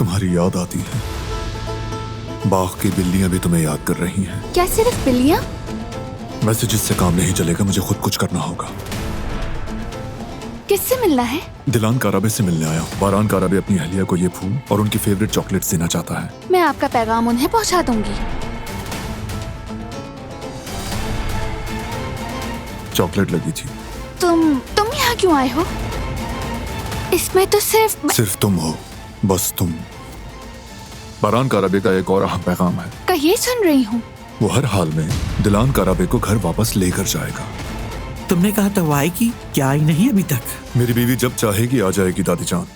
तुम्हारी याद आती है। बाग की बिल्लियां भी तुम्हें याद कर रही हैं। क्या सिर्फ बिल्लियां? वैसे जिससे काम नहीं चलेगा, मुझे खुद कुछ करना होगा। किससे मिलना है? दिलान काराबे से मिलने आया हूँ। बारान काराबे अपनी अहलिया को ये फूल और उनकी फेवरेट चॉकलेट्स देना चाहता है। मैं आपका पैगाम उन्हें पहुंचा दूंगी। चॉकलेट लगी थी। तुम यहाँ क्यों आए हो? इसमें तो सिर्फ तुम हो, बस तुम। बारान काराबे का एक और अहम पैगाम है। कहिए, सुन रही हूँ। वो हर हाल में दिलान काराबे को घर वापस लेकर जाएगा। तुमने कहा था वो आएगी, क्या आई नहीं अभी तक? मेरी बीवी जब चाहेगी आ जाएगी दादी जान।